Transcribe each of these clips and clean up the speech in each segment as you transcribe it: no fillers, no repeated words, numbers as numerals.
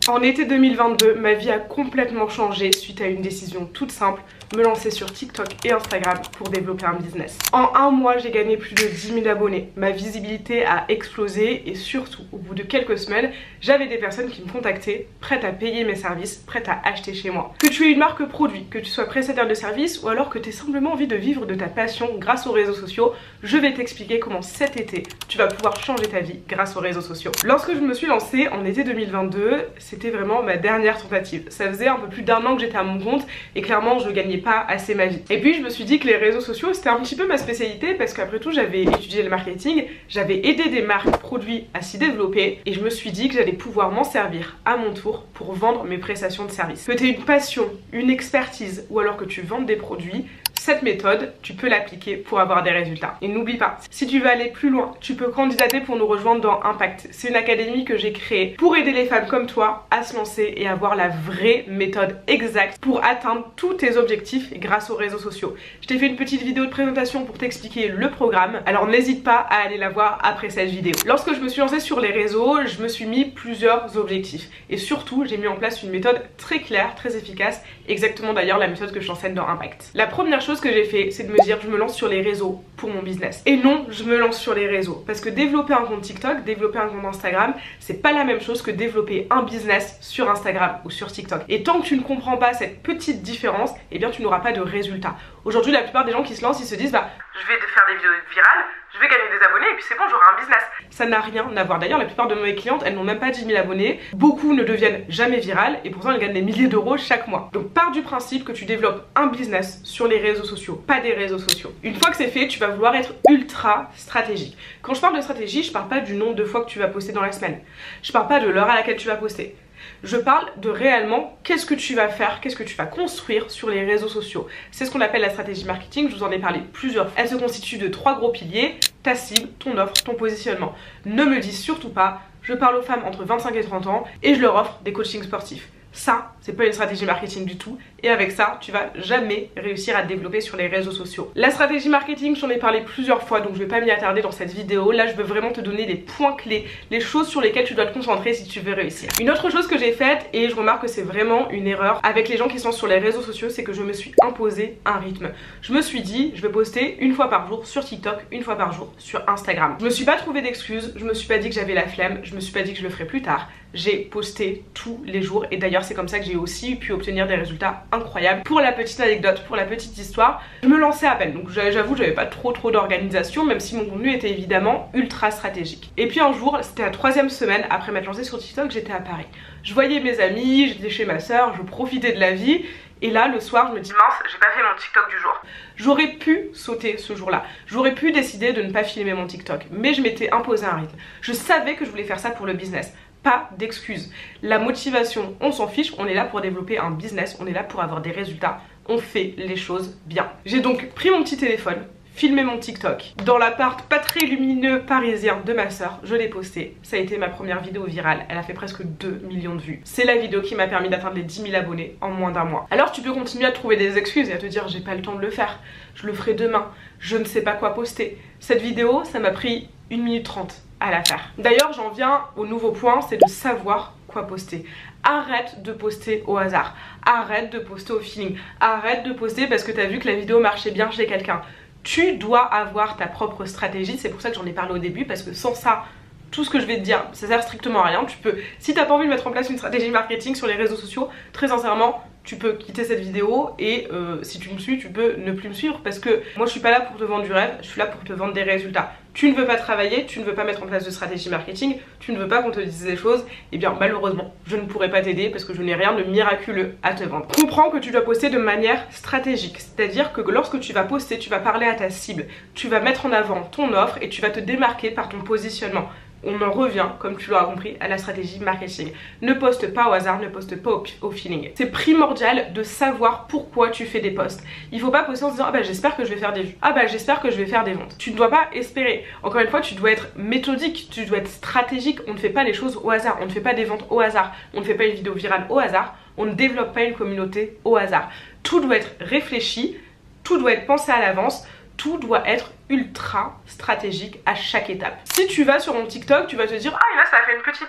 En été 2022, ma vie a complètement changé suite à une décision toute simple, me lancer sur TikTok et Instagram pour développer un business. En un mois, j'ai gagné plus de 10 000 abonnés. Ma visibilité a explosé et surtout, au bout de quelques semaines, j'avais des personnes qui me contactaient, prêtes à payer mes services, prêtes à acheter chez moi. Que tu aies une marque produit, que tu sois prestataire de service ou alors que tu aies simplement envie de vivre de ta passion grâce aux réseaux sociaux, je vais t'expliquer comment cet été, tu vas pouvoir changer ta vie grâce aux réseaux sociaux. Lorsque je me suis lancée en été 2022, c'était vraiment ma dernière tentative. Ça faisait un peu plus d'un an que j'étais à mon compte et clairement, je gagnais pas assez ma vie. Et puis je me suis dit que les réseaux sociaux c'était un petit peu ma spécialité parce qu'après tout j'avais étudié le marketing, j'avais aidé des marques produits à s'y développer et je me suis dit que j'allais pouvoir m'en servir à mon tour pour vendre mes prestations de service. Que tu aies une passion, une expertise ou alors que tu vendes des produits, cette méthode, tu peux l'appliquer pour avoir des résultats. Et n'oublie pas, si tu veux aller plus loin, tu peux candidater pour nous rejoindre dans Impact. C'est une académie que j'ai créée pour aider les femmes comme toi à se lancer et avoir la vraie méthode exacte pour atteindre tous tes objectifs grâce aux réseaux sociaux. Je t'ai fait une petite vidéo de présentation pour t'expliquer le programme, alors n'hésite pas à aller la voir après cette vidéo. Lorsque je me suis lancée sur les réseaux, je me suis mis plusieurs objectifs et surtout j'ai mis en place une méthode très claire, très efficace, exactement d'ailleurs la méthode que je t'enseigne dans Impact. La première chose que j'ai fait, c'est de me dire je me lance sur les réseaux pour mon business. Et non, je me lance sur les réseaux parce que développer un compte TikTok, développer un compte Instagram, c'est pas la même chose que développer un business sur Instagram ou sur TikTok. Et tant que tu ne comprends pas cette petite différence, eh bien tu n'auras pas de résultats. Aujourd'hui, la plupart des gens qui se lancent, ils se disent bah je vais faire des vidéos virales, je vais gagner des abonnés et puis c'est bon, j'aurai un business. Ça n'a rien à voir. D'ailleurs, la plupart de mes clientes, elles n'ont même pas 10 000 abonnés. Beaucoup ne deviennent jamais virales et pourtant elles gagnent des milliers d'euros chaque mois. Donc pars du principe que tu développes un business sur les réseaux sociaux, pas des réseaux sociaux. Une fois que c'est fait, tu vas vouloir être ultra stratégique. Quand je parle de stratégie, je parle pas du nombre de fois que tu vas poster dans la semaine. Je parle pas de l'heure à laquelle tu vas poster. Je parle de réellement qu'est-ce que tu vas faire, qu'est-ce que tu vas construire sur les réseaux sociaux. C'est ce qu'on appelle la stratégie marketing, je vous en ai parlé plusieurs fois. Elle se constitue de 3 gros piliers, ta cible, ton offre, ton positionnement. Ne me dis surtout pas, je parle aux femmes entre 25 et 30 ans et je leur offre des coachings sportifs. Ça, c'est pas une stratégie marketing du tout et avec ça, tu vas jamais réussir à te développer sur les réseaux sociaux. La stratégie marketing, j'en ai parlé plusieurs fois donc je vais pas m'y attarder dans cette vidéo. Là, je veux vraiment te donner des points clés, les choses sur lesquelles tu dois te concentrer si tu veux réussir. Une autre chose que j'ai faite et je remarque que c'est vraiment une erreur avec les gens qui sont sur les réseaux sociaux, c'est que je me suis imposé un rythme. Je me suis dit, je vais poster une fois par jour sur TikTok, une fois par jour sur Instagram. Je me suis pas trouvé d'excuses, je me suis pas dit que j'avais la flemme, je me suis pas dit que je le ferais plus tard. J'ai posté tous les jours et d'ailleurs c'est comme ça que j'ai aussi pu obtenir des résultats incroyables. Pour la petite anecdote, pour la petite histoire, je me lançais à peine donc j'avoue j'avais pas trop d'organisation même si mon contenu était évidemment ultra stratégique. Et puis un jour, c'était la 3e semaine après m'être lancée sur TikTok, j'étais à Paris. Je voyais mes amis, j'étais chez ma soeur, je profitais de la vie. Et là, le soir, je me dis mince, j'ai pas fait mon TikTok du jour. J'aurais pu sauter ce jour-là. J'aurais pu décider de ne pas filmer mon TikTok. Mais je m'étais imposé un rythme. Je savais que je voulais faire ça pour le business. Pas d'excuses. La motivation, on s'en fiche. On est là pour développer un business. On est là pour avoir des résultats. On fait les choses bien. J'ai donc pris mon petit téléphone, filmer mon TikTok dans l'appart pas très lumineux parisien de ma soeur, je l'ai posté. Ça a été ma première vidéo virale, elle a fait presque 2 millions de vues. C'est la vidéo qui m'a permis d'atteindre les 10 000 abonnés en moins d'un mois. Alors tu peux continuer à trouver des excuses et à te dire j'ai pas le temps de le faire, je le ferai demain, je ne sais pas quoi poster. Cette vidéo, ça m'a pris 1 minute 30 à la faire. D'ailleurs j'en viens au nouveau point, c'est de savoir quoi poster. Arrête de poster au hasard, arrête de poster au feeling, arrête de poster parce que t'as vu que la vidéo marchait bien chez quelqu'un. Tu dois avoir ta propre stratégie, c'est pour ça que j'en ai parlé au début parce que sans ça, tout ce que je vais te dire, ça sert strictement à rien. Tu peux, si t'as pas envie de mettre en place une stratégie marketing sur les réseaux sociaux, très sincèrement, tu peux quitter cette vidéo et si tu me suis, tu peux ne plus me suivre parce que moi je suis pas là pour te vendre du rêve, je suis là pour te vendre des résultats. Tu ne veux pas travailler, tu ne veux pas mettre en place de stratégie marketing, tu ne veux pas qu'on te dise des choses, et bien malheureusement je ne pourrai pas t'aider parce que je n'ai rien de miraculeux à te vendre. Comprends que tu dois poster de manière stratégique, c'est-à-dire que lorsque tu vas poster, tu vas parler à ta cible, tu vas mettre en avant ton offre et tu vas te démarquer par ton positionnement. On en revient, comme tu l'auras compris, à la stratégie marketing. Ne poste pas au hasard, ne poste pas au feeling. C'est primordial de savoir pourquoi tu fais des posts. Il faut pas poster en se disant ah bah j'espère que je vais faire des vues, ah bah j'espère que je vais faire des ventes. Tu ne dois pas espérer. Encore une fois, tu dois être méthodique, tu dois être stratégique. On ne fait pas les choses au hasard, on ne fait pas des ventes au hasard, on ne fait pas une vidéo virale au hasard, on ne développe pas une communauté au hasard. Tout doit être réfléchi, tout doit être pensé à l'avance. Tout doit être ultra stratégique à chaque étape. Si tu vas sur mon TikTok, tu vas te dire ah et là ça a fait un petit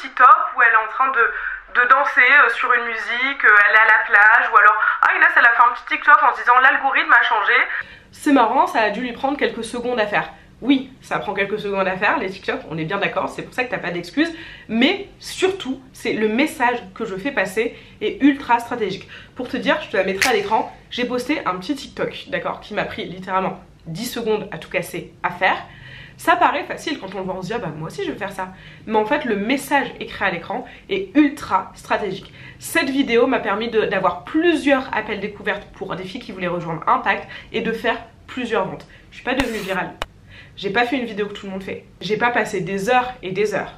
TikTok où elle est en train de danser sur une musique, elle est à la plage, ou alors ah Inès elle a fait un petit TikTok en se disant l'algorithme a changé. C'est marrant, ça a dû lui prendre quelques secondes à faire. Oui, ça prend quelques secondes à faire, les TikTok, on est bien d'accord, c'est pour ça que t'as pas d'excuses. Mais surtout, c'est le message que je fais passer est ultra stratégique. Pour te dire, je te la mettrai à l'écran, j'ai posté un petit TikTok, d'accord, qui m'a pris littéralement 10 secondes à tout casser à faire. Ça paraît facile quand on le voit, on se dit ah bah moi aussi je vais faire ça. Mais en fait le message écrit à l'écran est ultra stratégique. Cette vidéo m'a permis d'avoir plusieurs appels découvertes pour des filles qui voulaient rejoindre Impact et de faire plusieurs ventes. Je suis pas devenue virale. J'ai pas fait une vidéo que tout le monde fait. J'ai pas passé des heures et des heures.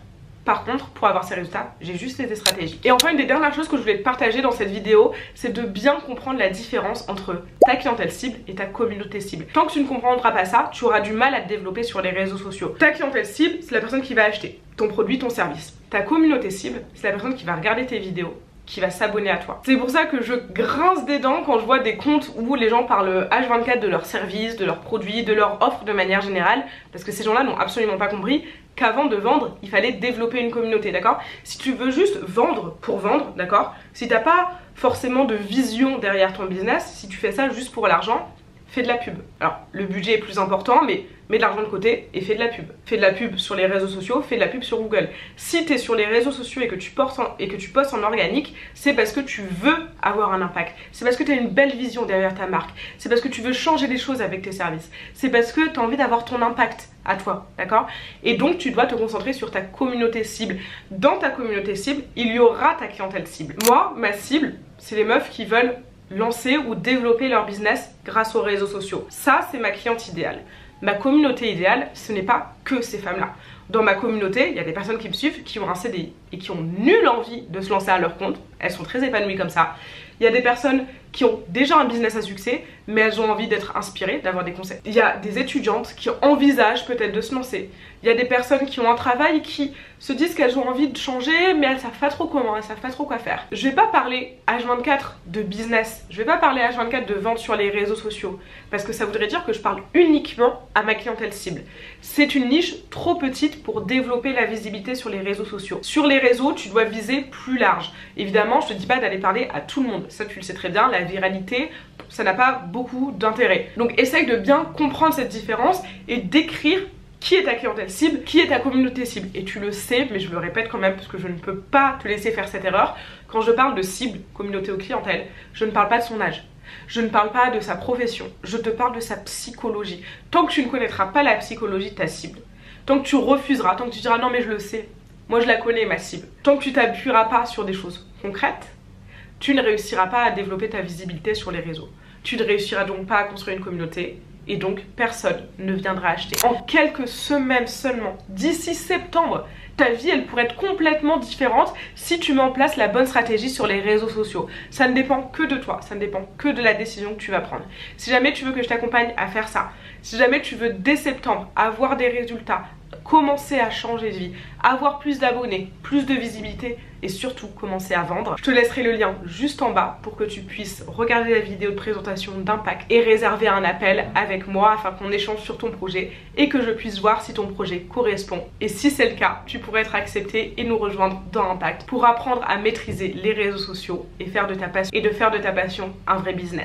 Par contre, pour avoir ces résultats, j'ai juste été stratégique. Et enfin, une des dernières choses que je voulais te partager dans cette vidéo, c'est de bien comprendre la différence entre ta clientèle cible et ta communauté cible. Tant que tu ne comprendras pas ça, tu auras du mal à te développer sur les réseaux sociaux. Ta clientèle cible, c'est la personne qui va acheter ton produit, ton service. Ta communauté cible, c'est la personne qui va regarder tes vidéos, qui va s'abonner à toi. C'est pour ça que je grince des dents quand je vois des comptes où les gens parlent H24 de leurs services, de leurs produits, de leurs offres de manière générale, parce que ces gens-là n'ont absolument pas compris qu'avant de vendre, il fallait développer une communauté, d'accord? Si tu veux juste vendre pour vendre, d'accord? Si t'as pas forcément de vision derrière ton business, si tu fais ça juste pour l'argent, fais de la pub. Alors, le budget est plus important, mais mets de l'argent de côté et fais de la pub. Fais de la pub sur les réseaux sociaux, fais de la pub sur Google. Si tu es sur les réseaux sociaux et que tu postes en organique, c'est parce que tu veux avoir un impact. C'est parce que tu as une belle vision derrière ta marque. C'est parce que tu veux changer les choses avec tes services. C'est parce que tu as envie d'avoir ton impact à toi, d'accord? Et donc, tu dois te concentrer sur ta communauté cible. Dans ta communauté cible, il y aura ta clientèle cible. Moi, ma cible, c'est les meufs qui veulent lancer ou développer leur business grâce aux réseaux sociaux. Ça, c'est ma cliente idéale. Ma communauté idéale, ce n'est pas que ces femmes-là. Dans ma communauté, il y a des personnes qui me suivent, qui ont un CDI et qui ont nulle envie de se lancer à leur compte. Elles sont très épanouies comme ça. Il y a des personnes qui ont déjà un business à succès, mais elles ont envie d'être inspirées, d'avoir des conseils. Il y a des étudiantes qui envisagent peut-être de se lancer. Il y a des personnes qui ont un travail qui se disent qu'elles ont envie de changer, mais elles savent pas trop comment, elles savent pas trop quoi faire. Je vais pas parler H24 de business, je vais pas parler H24 de vente sur les réseaux sociaux, parce que ça voudrait dire que je parle uniquement à ma clientèle cible. C'est une niche trop petite pour développer la visibilité sur les réseaux sociaux. Sur les réseaux, tu dois viser plus large. Évidemment, je te dis pas d'aller parler à tout le monde, ça tu le sais très bien, la viralité, ça n'a pas beaucoup d'intérêt. Donc essaye de bien comprendre cette différence et d'écrire qui est ta clientèle cible, qui est ta communauté cible. Et tu le sais, mais je le répète quand même parce que je ne peux pas te laisser faire cette erreur. Quand je parle de cible, communauté ou clientèle, je ne parle pas de son âge. Je ne parle pas de sa profession. Je te parle de sa psychologie. Tant que tu ne connaîtras pas la psychologie de ta cible, tant que tu refuseras, tant que tu diras non mais je le sais, moi je la connais ma cible, tant que tu t'appuieras pas sur des choses concrètes, tu ne réussiras pas à développer ta visibilité sur les réseaux. Tu ne réussiras donc pas à construire une communauté et donc personne ne viendra acheter. En quelques semaines seulement, d'ici septembre, ta vie elle pourrait être complètement différente si tu mets en place la bonne stratégie sur les réseaux sociaux. Ça ne dépend que de toi, ça ne dépend que de la décision que tu vas prendre. Si jamais tu veux que je t'accompagne à faire ça, si jamais tu veux dès septembre avoir des résultats, commencer à changer de vie, avoir plus d'abonnés, plus de visibilité et surtout commencer à vendre, je te laisserai le lien juste en bas pour que tu puisses regarder la vidéo de présentation d'Impact et réserver un appel avec moi afin qu'on échange sur ton projet et que je puisse voir si ton projet correspond. Et si c'est le cas, tu pourrais être accepté et nous rejoindre dans Impact pour apprendre à maîtriser les réseaux sociaux et faire de ta passion un vrai business.